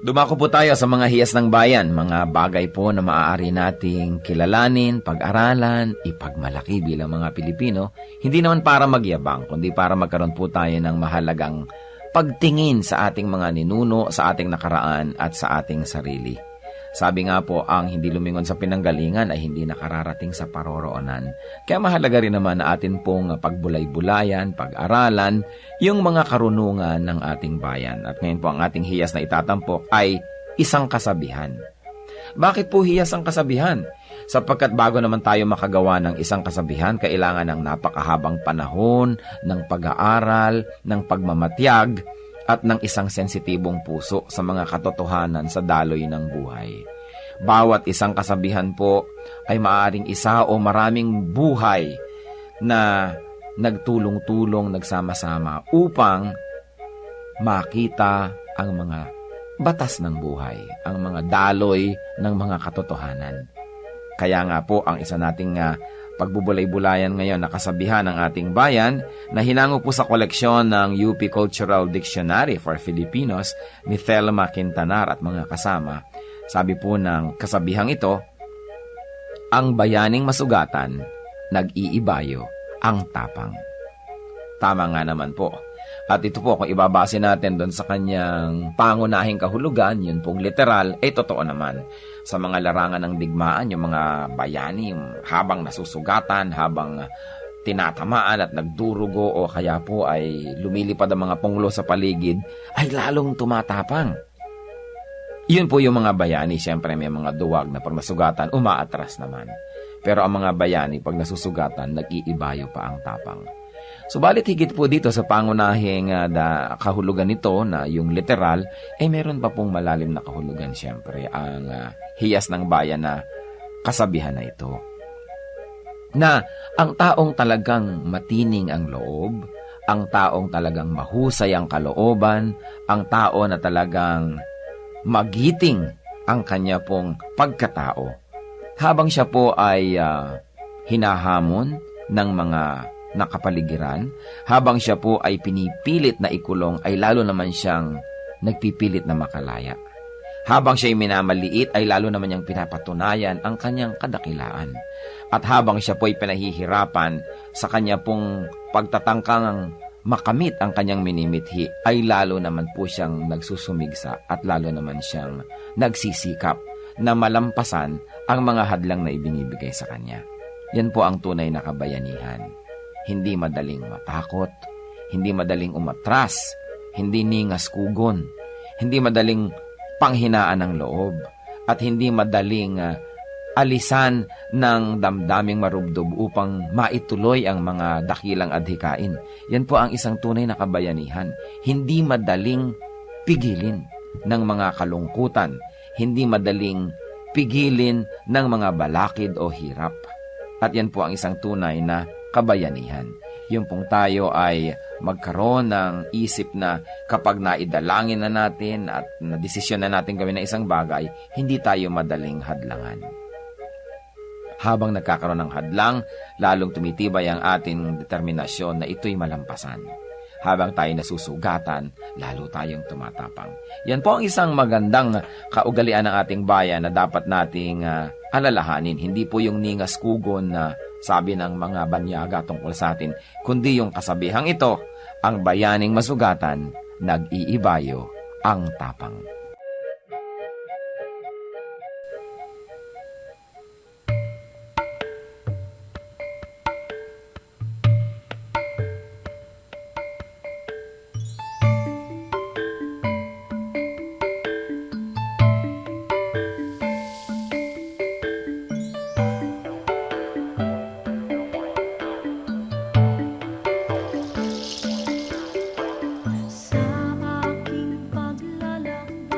Dumako po tayo sa mga hiyas ng bayan, mga bagay po na maaari nating kilalanin, pag-aralan, ipagmalaki bilang mga Pilipino, hindi naman para magyabang, kundi para magkaroon po tayo ng mahalagang pagtingin sa ating mga ninuno, sa ating nakaraan at sa ating sarili. Sabi nga po, ang hindi lumingon sa pinanggalingan ay hindi nakararating sa paroroonan. Kaya mahalaga rin naman na atin pong pagbulay-bulayan, pag-aralan, yung mga karunungan ng ating bayan. At ngayon po ang ating hiyas na itatampok ay isang kasabihan. Bakit po hiyas ang kasabihan? Sapagkat bago naman tayo makagawa ng isang kasabihan, kailangan ng napakahabang panahon, ng pag-aaral, ng pagmamatyag, at ng isang sensitibong puso sa mga katotohanan sa daloy ng buhay. Bawat isang kasabihan po ay maaaring isa o maraming buhay na nagtulong-tulong, nagsama-sama upang makita ang mga batas ng buhay, ang mga daloy ng mga katotohanan. Kaya nga po ang isa nating pagbubulay-bulayan ngayon na kasabihan ng ating bayan na hinango po sa koleksyon ng UP Cultural Dictionary for Filipinos ni Thelma Quintanar at mga kasama. Sabi po ng kasabihang ito, ang bayaning masugatan, nag-iibayo ang tapang. Tama nga naman po. At ito po, kung ibabase natin doon sa kanyang pangunahing kahulugan, yun pong literal, totoo naman. Sa mga larangan ng digmaan, yung mga bayani, habang nasusugatan, habang tinatamaan at nagdurugo o kaya po ay lumilipad ang mga punglo sa paligid, ay lalong tumatapang. Yun po yung mga bayani, siyempre may mga duwag na pag nasugatan, umaatras naman. Pero ang mga bayani, pag nasusugatan, nag-iibayo pa ang tapang. Subalit higit po dito sa pangunahing kahulugan nito na yung literal, meron pa pong malalim na kahulugan siyempre ang hiyas ng bayan na kasabihan na ito. Na ang taong talagang matining ang loob, ang taong talagang mahusay ang kalooban, ang tao na talagang magiting ang kanya pong pagkatao. Habang siya po ay hinahamon ng mga nakapaligiran, habang siya po ay pinipilit na ikulong, ay lalo naman siyang nagpipilit na makalaya. Habang siya ay minamaliit, ay lalo naman niyang pinapatunayan ang kanyang kadakilaan. At habang siya po ay pinahihirapan sa kanya pong pagtatangkang makamit ang kanyang minimithi, ay lalo naman po siyang nagsusumigsa at lalo naman siyang nagsisikap na malampasan ang mga hadlang na ibinibigay sa kanya. Yan po ang tunay na kabayanihan. Hindi madaling matakot, hindi madaling umatras, hindi ningas kugon, hindi madaling panghinaan ng loob, at hindi madaling alisan ng damdaming marubdob upang maituloy ang mga dakilang adhikain. Yan po ang isang tunay na kabayanihan. Hindi madaling pigilin ng mga kalungkutan, hindi madaling pigilin ng mga balakid o hirap. At yan po ang isang tunay na kabayanihan. Yung pong tayo ay magkaroon ng isip na kapag naidalangin na natin at nadesisyon na natin gawin na isang bagay, hindi tayo madaling hadlangan. Habang nagkakaroon ng hadlang, lalong tumitibay ang ating determinasyon na ito'y malampasan. Habang tayo nasusugatan, lalo tayong tumatapang. Yan po ang isang magandang kaugalian ng ating bayan na dapat nating alalahanin. Hindi po yung ningas kugon na sabi ng mga banyaga tungkol sa atin, kundi yung kasabihang ito, ang bayaning masugatan, nag-iibayo ang tapang.
Sa aking paglalakbay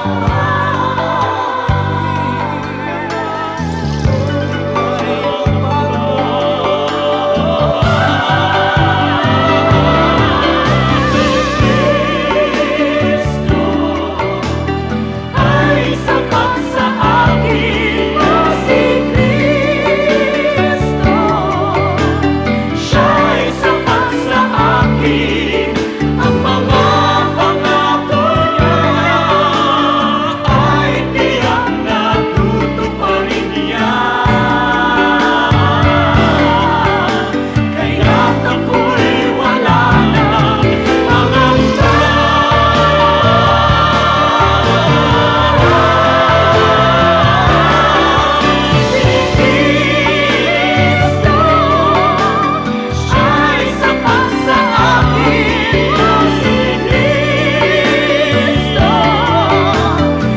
Ay sapat sa akin na si Kristo. Siya'y sapat sa akin. Ang mga pangako niya ay tiyak na tutuparin niya. Kaya't ako'y wala nang pangamba. Kristo ay sapat sa akin. Si Kristo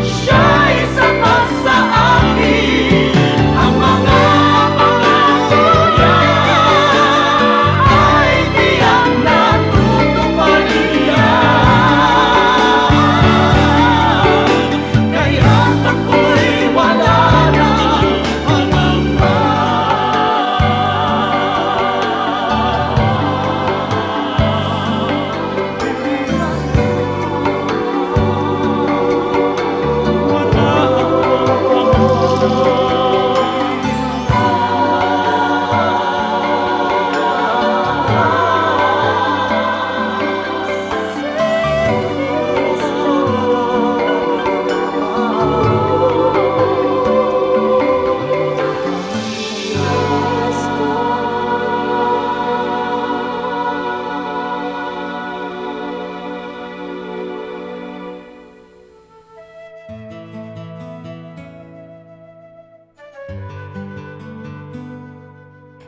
siya'y sapat sa akin. Ang mga pangako niya ay tiyak na tutuparin niya. Kaya't ako'y wala nang pangamba.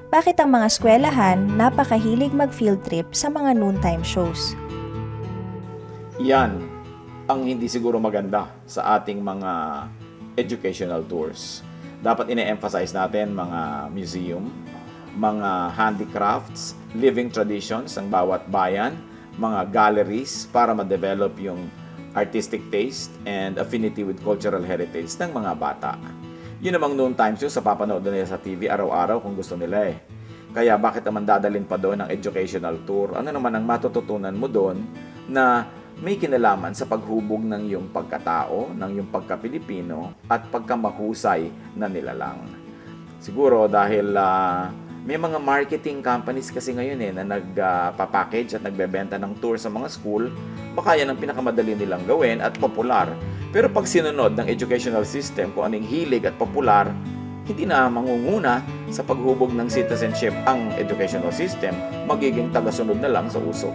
Bakit ang mga eskwelahan napakahilig mag-field trip sa mga noontime shows?
Yan ang hindi siguro maganda sa ating mga educational tours. Dapat ine-emphasize natin mga museum, mga handicrafts, living traditions ng bawat bayan, mga galleries para ma-develop yung artistic taste and affinity with cultural heritage ng mga bata. Yun namang noon times yun sa papanood nila sa TV araw-araw kung gusto nila eh. Kaya bakit naman dadalhin pa doon ang educational tour? Ano naman ang matututunan mo doon na may kinalaman sa paghubog ng iyong pagkatao, ng iyong pagka-Pilipino at pagkamahusay na nilalang. Siguro dahil may mga marketing companies kasi ngayon na nagpapackage at nagbebenta ng tour sa mga school, baka yan ang pinakamadali nilang gawin at popular. Pero pag sinunod ng educational system kung anong hilig at popular, hindi na mangunguna sa paghubog ng citizenship ang educational system, magiging tagasunod na lang sa uso.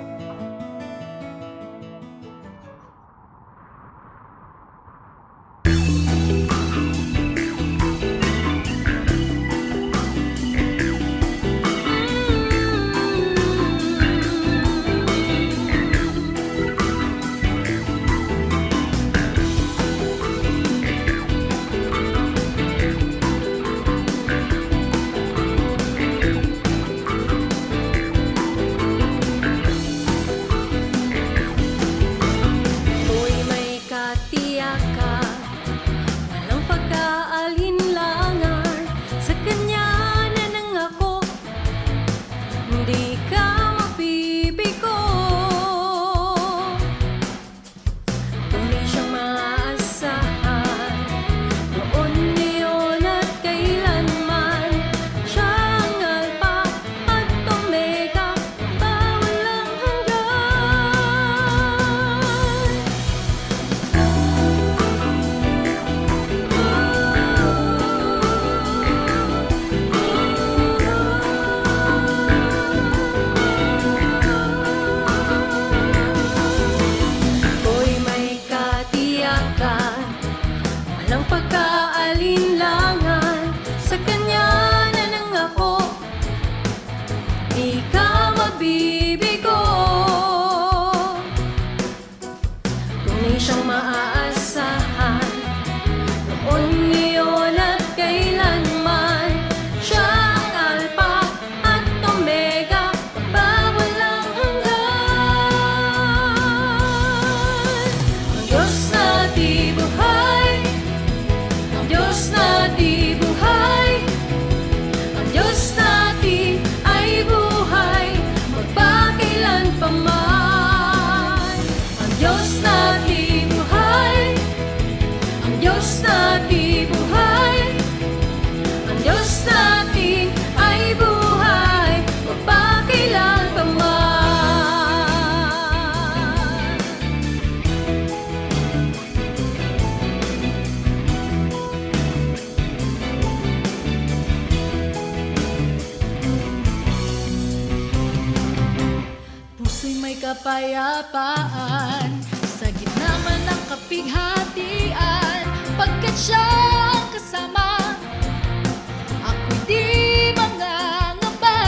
kapayapaan sa gitna man ng kapighatian, pagkat siya ang kasama, ako'y di mangangamba.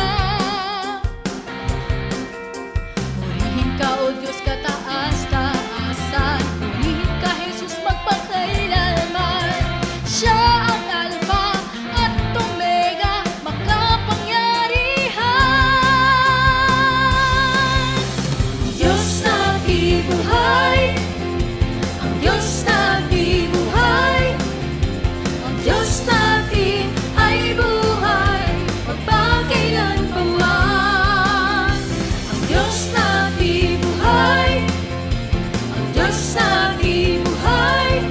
Purihin ka, O Diyos, kataas-taasan, purihin ka, Jesus, magpakailanman. Siya ang Alpha at Omega, makapangyarihan. Diyos na bibuhay, ang Diyos na bibuhay, ang Diyos natin ay buhay, magpakailanpaman. Ang Diyos na bibuhay, ang Diyos na bibuhay,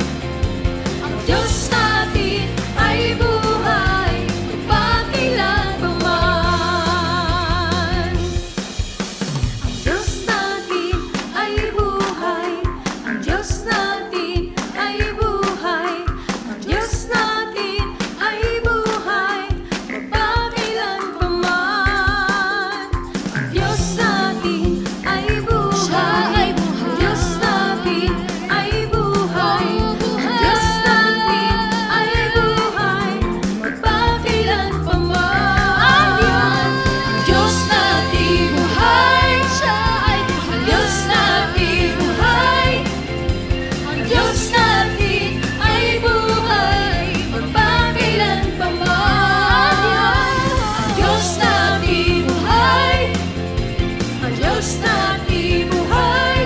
ang Diyos natin ay buhay, magpakailanpaman. Ang Diyos natin ay buhay, ang Diyos natin ay buhay, ang Diyos natin ay buhay, magpakailanpaman. Ang Diyos natin ay buhay, ang Diyos natin ay buhay, ang Diyos natin ay buhay, magpakailanpaman. Ang Diyos natin buhay, siya ay buhay. Ang Diyos natin buhay, ang Diyos natin ay buhay, magpakailanpaman. Ang Diyos natin buhay, ang Diyos natin buhay,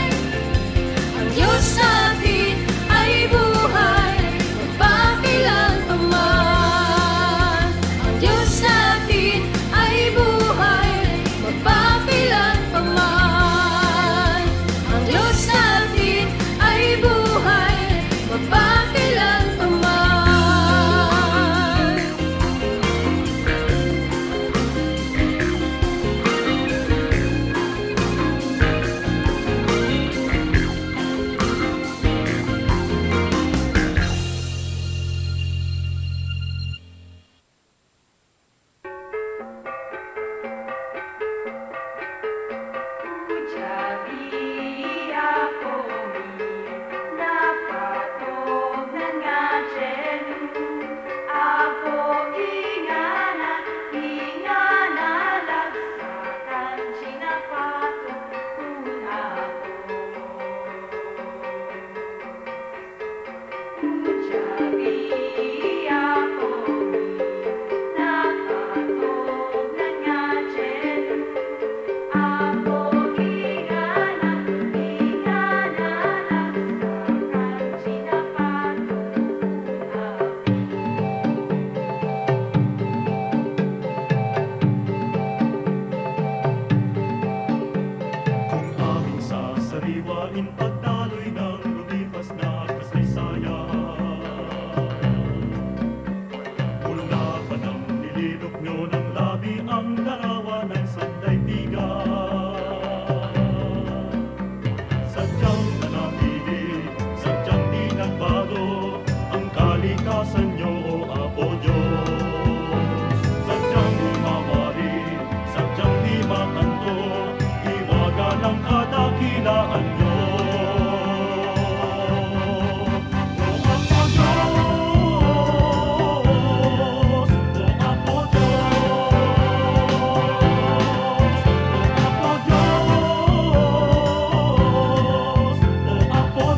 ang Diyos natin ay buhay, magpakailanpaman. Ang Diyos natin ay buhay, magpakailanpaman. Ang Diyos natin ay buhay, magpakailanpaman.
Kung aming sasariwain pagdaloy ng lumipas na kasaysayan, mula pa ng nililok nyo ng labi ang larawan ng sandaigdigan. Sadyang nanatili, sadyang di nagbago ang kalikasan nyo, O Apo Diyos. Sadyang di mawari, sadyang di makanto, hiwaga ng kadakilaan nyo. O Apo Diyos, O Apo Diyos, O Apo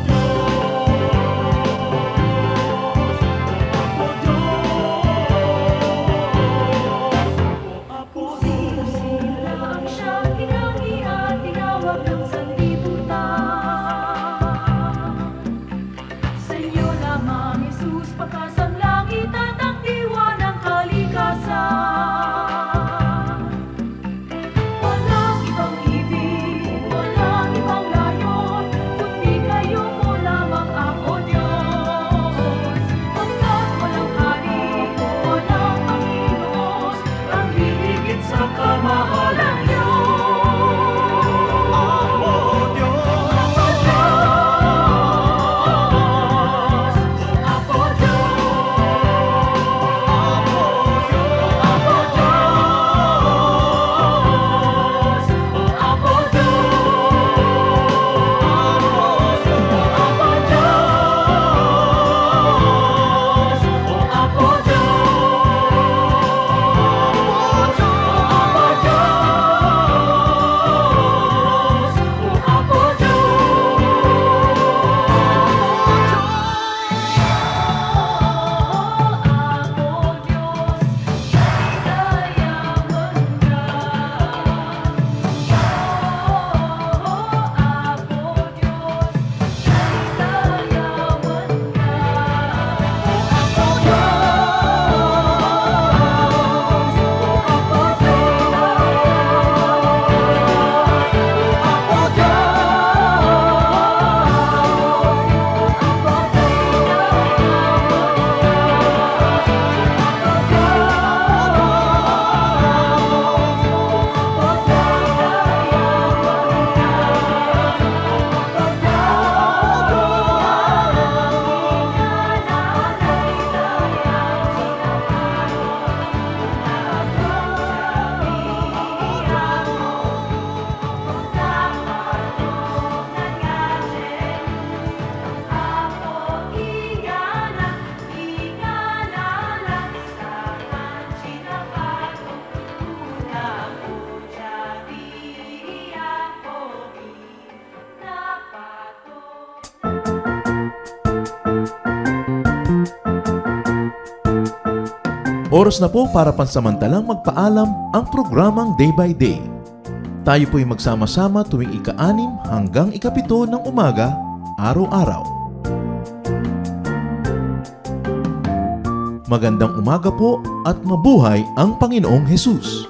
Diyos, O Apo
Oras na po para pansamantalang magpaalam ang programang Day by Day. Tayo po'y magsama-sama tuwing ika-6 hanggang ika-7 ng umaga, araw-araw. Magandang umaga po at mabuhay ang Panginoong Hesus!